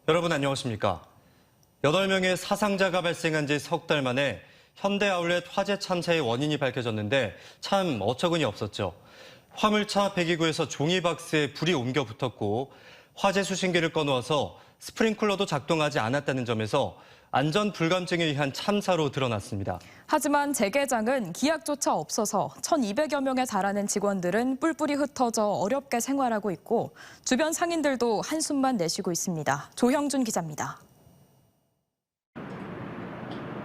여러분 안녕하십니까? 8명의 사상자가 발생한 지 석 달 만에 현대아울렛 화재 참사의 원인이 밝혀졌는데 참 어처구니 없었죠. 화물차 배기구에서 종이박스에 불이 옮겨 붙었고 화재 수신기를 꺼놓아서 스프링클러도 작동하지 않았다는 점에서 안전 불감증에 의한 참사로 드러났습니다. 하지만 재개장은 기약조차 없어서 1,200여 명에 달하는 직원들은 뿔뿔이 흩어져 어렵게 생활하고 있고 주변 상인들도 한숨만 내쉬고 있습니다. 조형준 기자입니다.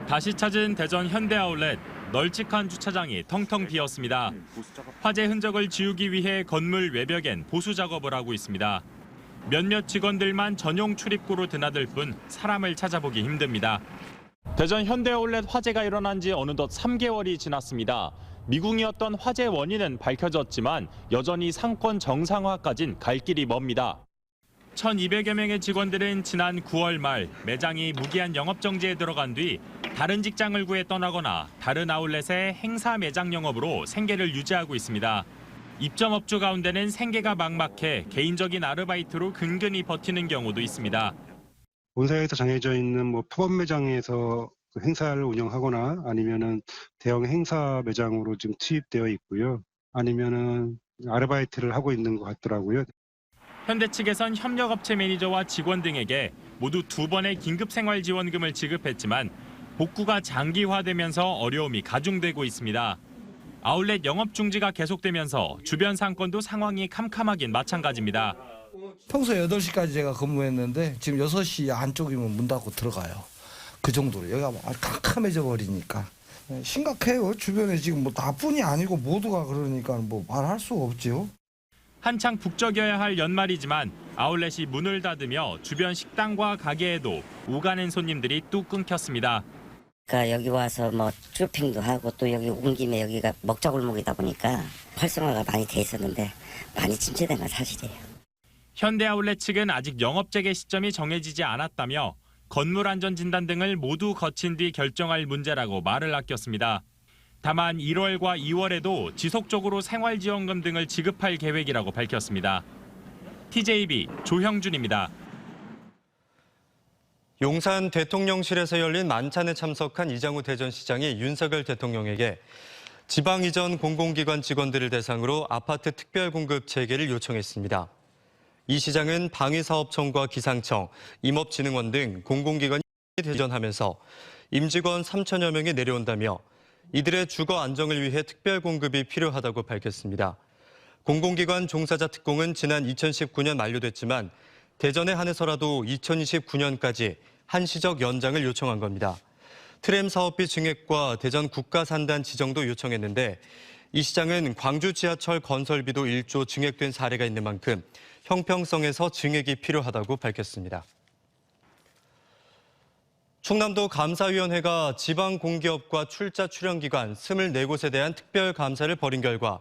다시 찾은 대전 현대아울렛, 널찍한 주차장이 텅텅 비었습니다. 화재 흔적을 지우기 위해 건물 외벽엔 보수 작업을 하고 있습니다. 몇몇 직원들만 전용 출입구로 드나들 뿐 사람을 찾아보기 힘듭니다. 대전 현대아울렛 화재가 일어난 지 어느덧 3개월이 지났습니다. 미궁이었던 화재 원인은 밝혀졌지만 여전히 상권 정상화까진 갈 길이 멉니다. 1,200여 명의 직원들은 지난 9월 말 매장이 무기한 영업정지에 들어간 뒤 다른 직장을 구해 떠나거나 다른 아울렛의 행사 매장 영업으로 생계를 유지하고 있습니다. 입점업주 가운데는 생계가 막막해 개인적인 아르바이트로 근근히 버티는 경우도 있습니다. 본사에서 정해져 있는 팝업 매장에서 행사를 운영하거나 아니면은 대형 행사 매장으로 지금 투입되어 있고요. 아니면은 아르바이트를 하고 있는 것 같더라고요. 현대 측에선 협력업체 매니저와 직원 등에게 모두 2번의 긴급생활지원금을 지급했지만 복구가 장기화되면서 어려움이 가중되고 있습니다. 아울렛 영업 중지가 계속되면서 주변 상권도 상황이 캄캄하긴 마찬가지입니다. 평소 8시까지 제가 근무했는데 지금 6시 안쪽이면 문 닫고 들어가요. 그 정도로 여기가 캄캄해져 버리니까. 심각해요. 주변에 지금 나뿐이 아니고 모두가 그러니까 말할 수가 없죠. 한창 북적여야 할 연말이지만 아울렛이 문을 닫으며 주변 식당과 가게에도 오가는 손님들이 뚝 끊겼습니다. 그러니까 여기 와서 쇼핑도 하고 또 여기 온 김에 여기가 먹자골목이다 보니까 활성화가 많이 돼 있었는데 많이 침체된 건 사실이에요. 현대아울렛 측은 아직 영업 재개 시점이 정해지지 않았다며 건물 안전 진단 등을 모두 거친 뒤 결정할 문제라고 말을 아꼈습니다. 다만 1월과 2월에도 지속적으로 생활지원금 등을 지급할 계획이라고 밝혔습니다. TJB 조형준입니다. 용산 대통령실에서 열린 만찬에 참석한 이장우 대전시장이 윤석열 대통령에게 지방 이전 공공기관 직원들을 대상으로 아파트 특별공급 체계를 요청했습니다. 이 시장은 방위사업청과 기상청, 임업진흥원 등 공공기관이 대전하면서 임직원 3천여 명이 내려온다며 이들의 주거 안정을 위해 특별공급이 필요하다고 밝혔습니다. 공공기관 종사자 특공은 지난 2019년 만료됐지만 대전에 한해서라도 2029년까지 한시적 연장을 요청한 겁니다. 트램 사업비 증액과 대전 국가산단 지정도 요청했는데 이 시장은 광주 지하철 건설비도 1조 증액된 사례가 있는 만큼 형평성에서 증액이 필요하다고 밝혔습니다. 충남도 감사위원회가 지방공기업과 출자 출연기관 24곳에 대한 특별감사를 벌인 결과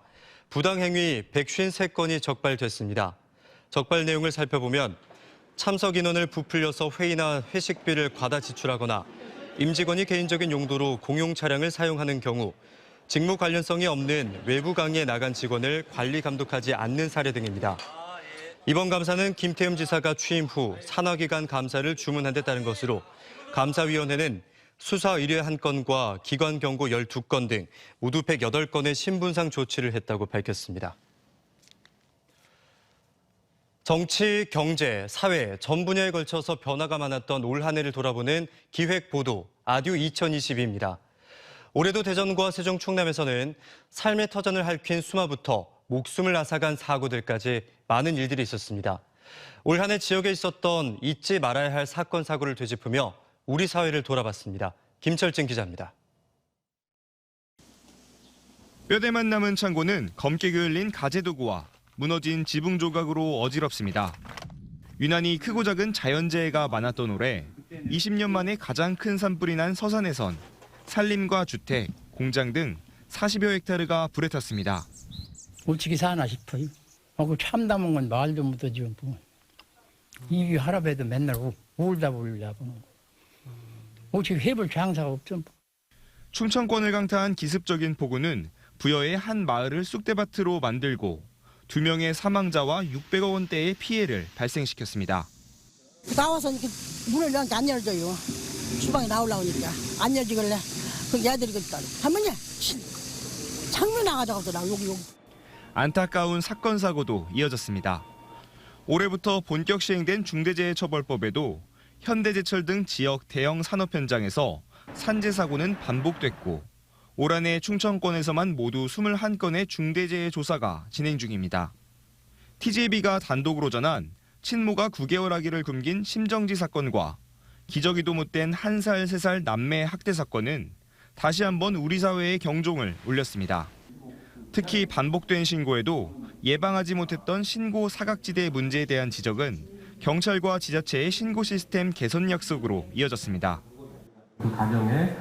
부당행위 153건이 적발됐습니다. 적발 내용을 살펴보면 참석 인원을 부풀려서 회의나 회식비를 과다 지출하거나 임직원이 개인적인 용도로 공용 차량을 사용하는 경우 직무 관련성이 없는 외부 강의에 나간 직원을 관리 감독하지 않는 사례 등입니다. 이번 감사는 김태흠 지사가 취임 후 산하기관 감사를 주문한 데 따른 것으로 감사위원회는 수사 의뢰 1건과 기관 경고 12건 등 모두 108건의 신분상 조치를 했다고 밝혔습니다. 정치, 경제, 사회 전 분야에 걸쳐서 변화가 많았던 올 한 해를 돌아보는 기획보도 아듀 2022입니다. 올해도 대전과 세종 충남에서는 삶의 터전을 핥힌 수마부터 목숨을 앗아간 사고들까지 많은 일들이 있었습니다. 올 한 해 지역에 있었던 잊지 말아야 할 사건, 사고를 되짚으며 우리 사회를 돌아봤습니다. 김철진 기자입니다. 뼈대만 남은 창고는 검게 그을린 가재도구와 무너진 지붕 조각으로 어지럽습니다. 유난히 크고 작은 자연재해가 많았던 올해 20년 만에 가장 큰 산불이 난 서산에선 산림과 주택, 공장 등 40여 헥타르가 불에 탔습니다. 어떻게 사나 싶어요. 그 참담한 건 말도 못하죠. 이 할아버지도 맨날 울다. 어떻게 해볼 장사가 없죠. 충청권을 강타한 기습적인 폭우는 부여의 한 마을을 쑥대밭으로 만들고 2명의 사망자와 600억 원대의 피해를 발생시켰습니다. 나와서 이렇게 문을 이렇게 안 열어줘요. 주방에 나오려고 하니까 안 열지길래 그 애들이 그랬더니 할머니 창문 나가자고 여기. 안타까운 사건 사고도 이어졌습니다. 올해부터 본격 시행된 중대재해처벌법에도 현대제철 등 지역 대형 산업 현장에서 산재 사고는 반복됐고 올 한 해 충청권에서만 모두 21건의 중대재해 조사가 진행 중입니다. TJB가 단독으로 전한 친모가 9개월 아기를 굶긴 심정지 사건과 기저귀도 못된 1살, 3살 남매 학대 사건은 다시 한번 우리 사회의 경종을 울렸습니다. 특히 반복된 신고에도 예방하지 못했던 신고 사각지대 문제에 대한 지적은 경찰과 지자체의 신고 시스템 개선 약속으로 이어졌습니다. 그 가정에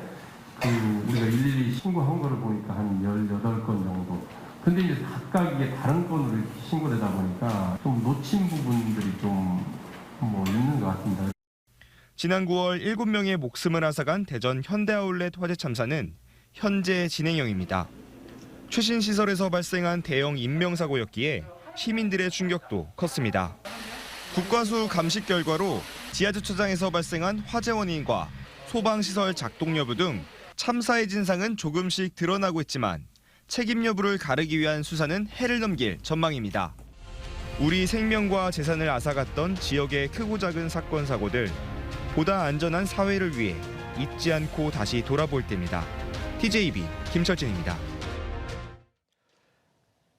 우리가 112 신고한 거를 보니까 한 18건 정도. 근데 이제 각각 이게 다른 건으로 이렇게 신고되다 보니까 좀 놓친 부분들이 좀 있는 것 같습니다. 지난 9월 7명의 목숨을 앗아간 대전 현대아울렛 화재 참사는 현재 진행형입니다. 최신 시설에서 발생한 대형 인명사고였기에 시민들의 충격도 컸습니다. 국과수 감식 결과로 지하주차장에서 발생한 화재 원인과 소방시설 작동 여부 등 참사의 진상은 조금씩 드러나고 있지만 책임 여부를 가르기 위한 수사는 해를 넘길 전망입니다. 우리 생명과 재산을 앗아갔던 지역의 크고 작은 사건 사고들 보다 안전한 사회를 위해 잊지 않고 다시 돌아볼 때입니다. TJB 김철진입니다.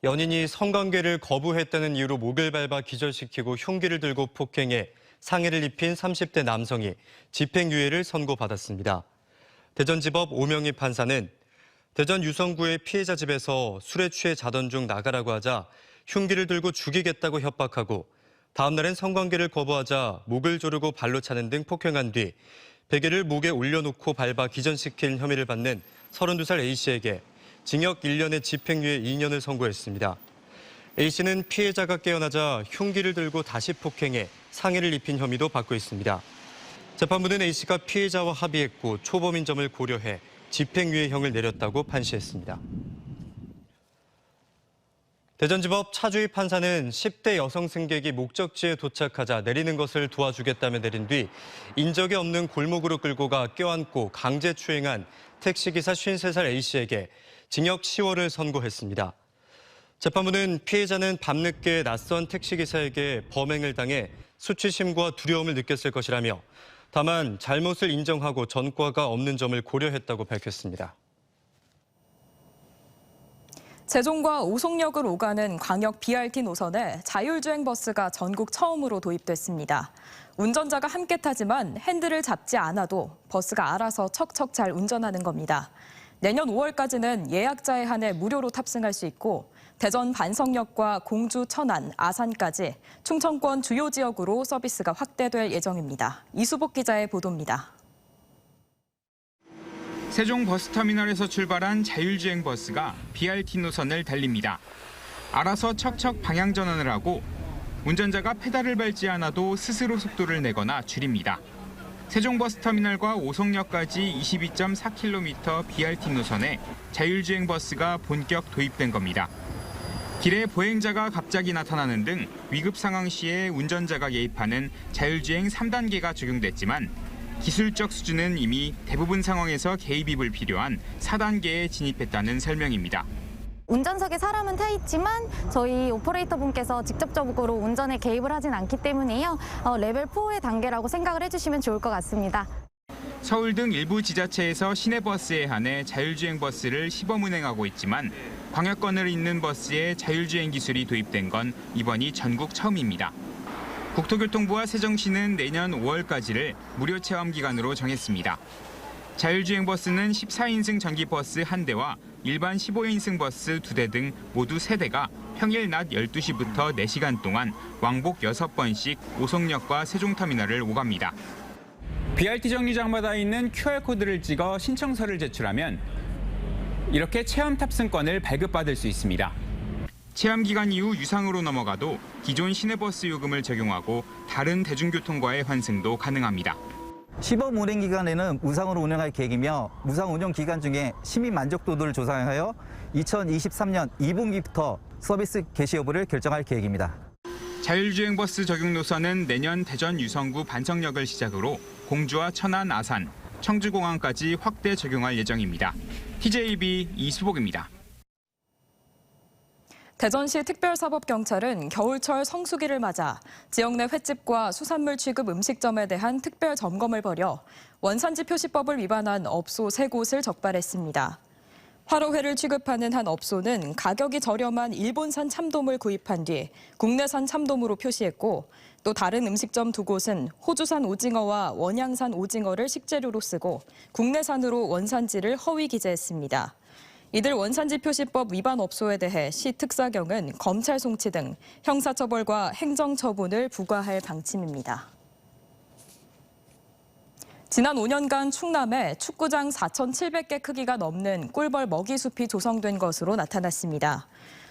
연인이 성관계를 거부했다는 이유로 목을 밟아 기절시키고 흉기를 들고 폭행해 상해를 입힌 30대 남성이 집행유예를 선고받았습니다. 대전지법 오명희 판사는 대전 유성구의 피해자 집에서 술에 취해 자던 중 나가라고 하자 흉기를 들고 죽이겠다고 협박하고 다음 날엔 성관계를 거부하자 목을 조르고 발로 차는 등 폭행한 뒤 베개를 목에 올려놓고 밟아 기절시킨 혐의를 받는 32살 A씨에게 징역 1년에 집행유예 2년을 선고했습니다. A씨는 피해자가 깨어나자 흉기를 들고 다시 폭행해 상해를 입힌 혐의도 받고 있습니다. 재판부는 A씨가 피해자와 합의했고 초범인 점을 고려해 집행유예형을 내렸다고 판시했습니다. 대전지법 차주희 판사는 10대 여성 승객이 목적지에 도착하자 내리는 것을 도와주겠다며 내린 뒤 인적이 없는 골목으로 끌고 가 껴안고 강제 추행한 택시기사 53살 A씨에게 징역 10월을 선고했습니다. 재판부는 피해자는 밤늦게 낯선 택시기사에게 범행을 당해 수치심과 두려움을 느꼈을 것이라며 다만 잘못을 인정하고 전과가 없는 점을 고려했다고 밝혔습니다. 세종과 오송역을 오가는 광역 BRT 노선에 자율주행 버스가 전국 처음으로 도입됐습니다. 운전자가 함께 타지만 핸들을 잡지 않아도 버스가 알아서 척척 잘 운전하는 겁니다. 내년 5월까지는 예약자에 한해 무료로 탑승할 수 있고 대전 반석역과 공주, 천안, 아산까지 충청권 주요 지역으로 서비스가 확대될 예정입니다. 이수복 기자의 보도입니다. 세종 버스터미널에서 출발한 자율주행 버스가 BRT 노선을 달립니다. 알아서 척척 방향 전환을 하고 운전자가 페달을 밟지 않아도 스스로 속도를 내거나 줄입니다. 세종 버스터미널과 오송역까지 22.4km BRT 노선에 자율주행 버스가 본격 도입된 겁니다. 길에 보행자가 갑자기 나타나는 등 위급 상황 시에 운전자가 개입하는 자율주행 3단계가 적용됐지만 기술적 수준은 이미 대부분 상황에서 개입이 불필요한 4단계에 진입했다는 설명입니다. 운전석에 사람은 타 있지만 저희 오퍼레이터 분께서 직접적으로 운전에 개입을 하진 않기 때문에요. 레벨 4의 단계라고 생각을 해주시면 좋을 것 같습니다. 서울 등 일부 지자체에서 시내버스에 한해 자율주행 버스를 시범 운행하고 있지만 광역권을 잇는 버스에 자율주행 기술이 도입된 건 이번이 전국 처음입니다. 국토교통부와 세종시는 내년 5월까지를 무료 체험 기간으로 정했습니다. 자율주행 버스는 14인승 전기버스 1대와 일반 15인승 버스 2대 등 모두 3대가 평일 낮 12시부터 4시간 동안 왕복 6번씩 오송역과 세종터미널을 오갑니다. BRT 정류장마다 있는 QR코드를 찍어 신청서를 제출하면 이렇게 체험 탑승권을 발급받을 수 있습니다. 체험 기간 이후 유상으로 넘어가도 기존 시내버스 요금을 적용하고 다른 대중교통과의 환승도 가능합니다. 시범 운행 기간에는 무상으로 운행할 계획이며 무상 운영 기간 중에 시민 만족도를 조사하여 2023년 2분기부터 서비스 개시 여부를 결정할 계획입니다. 자율주행버스 적용 노선은 내년 대전 유성구 반석역을 시작으로 공주와 천안, 아산, 청주공항까지 확대 적용할 예정입니다. TJB 이수복입니다. 대전시 특별사법경찰은 겨울철 성수기를 맞아 지역 내 횟집과 수산물 취급 음식점에 대한 특별 점검을 벌여 원산지 표시법을 위반한 업소 3곳을 적발했습니다. 화로회를 취급하는 한 업소는 가격이 저렴한 일본산 참돔을 구입한 뒤 국내산 참돔으로 표시했고, 또 다른 음식점 2곳은 호주산 오징어와 원양산 오징어를 식재료로 쓰고 국내산으로 원산지를 허위 기재했습니다. 이들 원산지 표시법 위반 업소에 대해 시 특사경은 검찰 송치 등 형사처벌과 행정처분을 부과할 방침입니다. 지난 5년간 충남에 축구장 4,700개 크기가 넘는 꿀벌 먹이숲이 조성된 것으로 나타났습니다.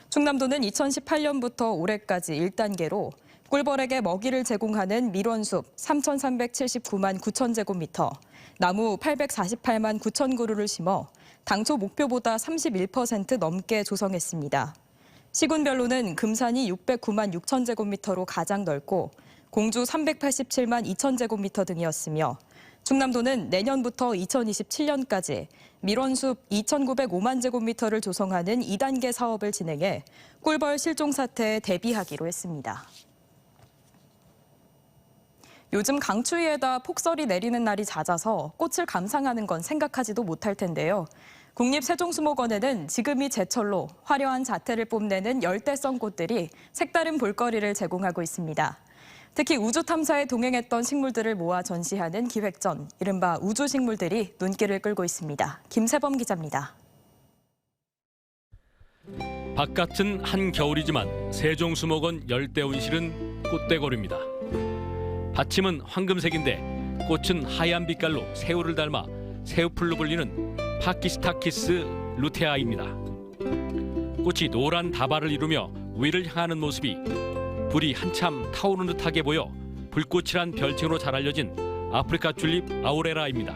충남도는 2018년부터 올해까지 1단계로 꿀벌에게 먹이를 제공하는 밀원숲 3,379만 9천 제곱미터, 나무 848만 9천 그루를 심어 당초 목표보다 31% 넘게 조성했습니다. 시군별로는 금산이 609만 6천 제곱미터로 가장 넓고 공주 387만 2천 제곱미터 등이었으며, 충남도는 내년부터 2027년까지 밀원숲 2,905만 제곱미터를 조성하는 2단계 사업을 진행해 꿀벌 실종 사태에 대비하기로 했습니다. 요즘 강추위에다 폭설이 내리는 날이 잦아서 꽃을 감상하는 건 생각하지도 못할 텐데요. 국립세종수목원에는 지금이 제철로 화려한 자태를 뽐내는 열대성 꽃들이 색다른 볼거리를 제공하고 있습니다. 특히 우주 탐사에 동행했던 식물들을 모아 전시하는 기획전, 이른바 우주식물들이 눈길을 끌고 있습니다. 김세범 기자입니다. 바깥은 한겨울이지만 세종수목원 열대온실은 꽃대거리입니다. 받침은 황금색인데 꽃은 하얀 빛깔로 새우를 닮아 새우풀로 불리는 파키스타키스 루테아입니다. 꽃이 노란 다발을 이루며 위를 향하는 모습이 불이 한참 타오르는 듯하게 보여 불꽃이란 별칭으로 잘 알려진 아프리카 튤립 아우레라입니다.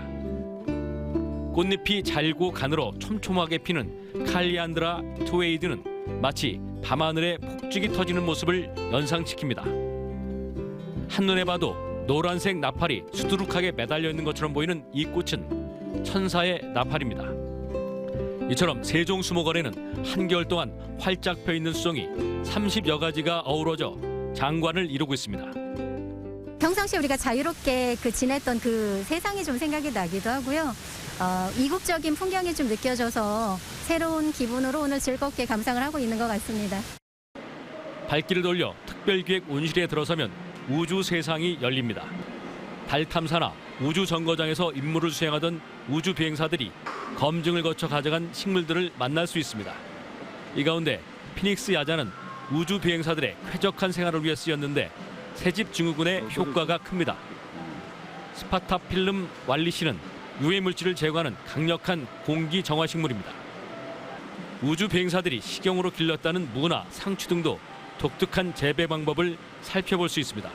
꽃잎이 잘고 가늘어 촘촘하게 피는 칼리안드라 투웨이드는 마치 밤하늘에 폭죽이 터지는 모습을 연상시킵니다. 한눈에 봐도 노란색 나팔이 수두룩하게 매달려 있는 것처럼 보이는 이 꽃은 천사의 나팔입니다. 이처럼 세종수목원에는 한겨울 동안 활짝 펴 있는 수종이 30여 가지가 어우러져 장관을 이루고 있습니다. 평상시에 우리가 자유롭게 지냈던 그 세상이 좀 생각이 나기도 하고요. 이국적인 풍경이 좀 느껴져서 새로운 기분으로 오늘 즐겁게 감상을 하고 있는 것 같습니다. 발길을 돌려 특별기획 온실에 들어서면 우주 세상이 열립니다. 달 탐사나 우주 정거장에서 임무를 수행하던 우주 비행사들이 검증을 거쳐 가져간 식물들을 만날 수 있습니다. 이 가운데 피닉스 야자는 우주 비행사들의 쾌적한 생활을 위해 쓰였는데 새집 증후군에 효과가 큽니다. 스파타필름 왈리시는 유해 물질을 제거하는 강력한 공기 정화 식물입니다. 우주 비행사들이 식용으로 길렀다는 무나 상추 등도 독특한 재배 방법을 살펴볼 수 있습니다.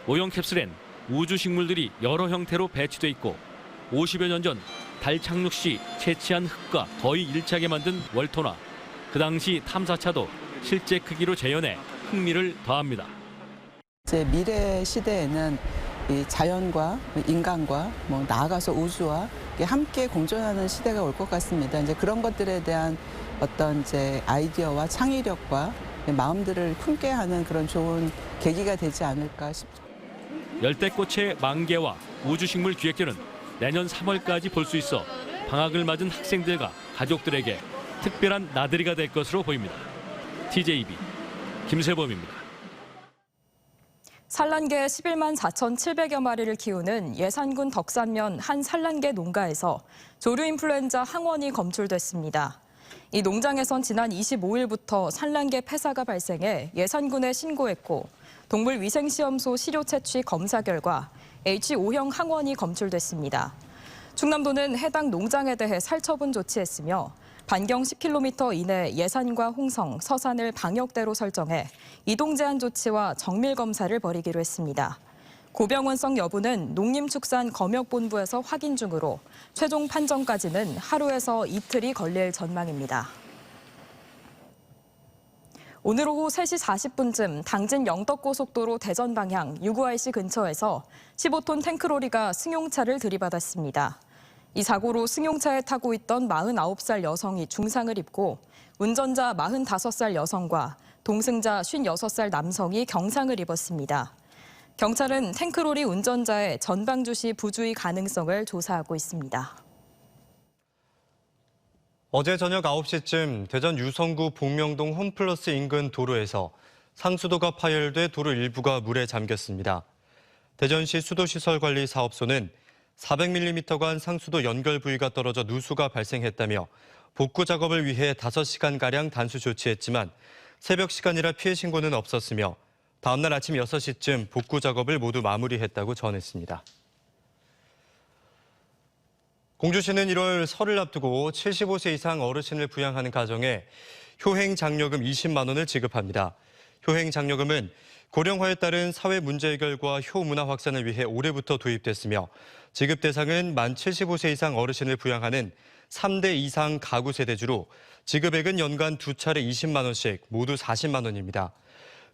모형 캡슐엔 우주 식물들이 여러 형태로 배치돼 있고 50여 년 전 달 착륙 시 채취한 흙과 거의 일치하게 만든 월토나 그 당시 탐사차도 실제 크기로 재현해 흥미를 더합니다. 이제 미래 시대에는 이 자연과 인간과 나아가서 우주와 함께 공존하는 시대가 올 것 같습니다. 이제 그런 것들에 대한 어떤 이제 아이디어와 창의력과 마음들을 품게 하는 그런 좋은 계기가 되지 않을까 싶습니다. 열대꽃의 만개와 우주식물 기획전은 내년 3월까지 볼 수 있어 방학을 맞은 학생들과 가족들에게 특별한 나들이가 될 것으로 보입니다. TJB 김세범입니다. 산란개 11만 4,700여 마리를 키우는 예산군 덕산면 한 산란개 농가에서 조류 인플루엔자 항원이 검출됐습니다. 이 농장에선 지난 25일부터 산란개 폐사가 발생해 예산군에 신고했고, 동물위생시험소 시료 채취 검사 결과 H5형 항원이 검출됐습니다. 충남도는 해당 농장에 대해 살처분 조치했으며 반경 10km 이내 예산과 홍성, 서산을 방역대로 설정해 이동 제한 조치와 정밀 검사를 벌이기로 했습니다. 고병원성 여부는 농림축산검역본부에서 확인 중으로 최종 판정까지는 하루에서 이틀이 걸릴 전망입니다. 오늘 오후 3시 40분쯤 당진 영덕고속도로 대전 방향 유구IC 근처에서 15톤 탱크로리가 승용차를 들이받았습니다. 이 사고로 승용차에 타고 있던 49살 여성이 중상을 입고 운전자 45살 여성과 동승자 56살 남성이 경상을 입었습니다. 경찰은 탱크로리 운전자의 전방주시 부주의 가능성을 조사하고 있습니다. 어제 저녁 9시쯤 대전 유성구 복명동 홈플러스 인근 도로에서 상수도가 파열돼 도로 일부가 물에 잠겼습니다. 대전시 수도시설관리사업소는 400mm간 상수도 연결 부위가 떨어져 누수가 발생했다며 복구 작업을 위해 5시간가량 단수 조치했지만 새벽 시간이라 피해 신고는 없었으며 다음 날 아침 6시쯤 복구 작업을 모두 마무리했다고 전했습니다. 공주시는 1월 설을 앞두고 75세 이상 어르신을 부양하는 가정에 효행장려금 20만 원을 지급합니다. 효행장려금은 고령화에 따른 사회 문제 해결과 효문화 확산을 위해 올해부터 도입됐으며 지급 대상은 만 75세 이상 어르신을 부양하는 3대 이상 가구 세대주로 지급액은 연간 2차례 20만 원씩 모두 40만 원입니다.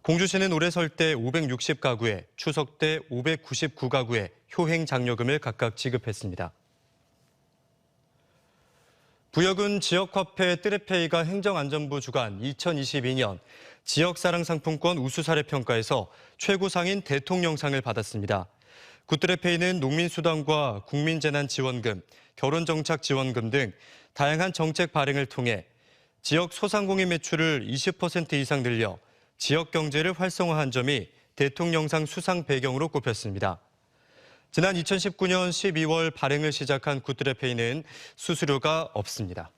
공주시는 올해 설 때 560가구에 추석 때 599가구에 효행장려금을 각각 지급했습니다. 부여군 지역화폐 뜨레페이가 행정안전부 주관 2022년 지역사랑상품권 우수사례평가에서 최고상인 대통령상을 받았습니다. 굿뜨레페이는 농민수당과 국민재난지원금, 결혼정착지원금 등 다양한 정책 발행을 통해 지역 소상공인 매출을 20% 이상 늘려 지역 경제를 활성화한 점이 대통령상 수상 배경으로 꼽혔습니다. 지난 2019년 12월 발행을 시작한 굿뜨레페이는 수수료가 없습니다.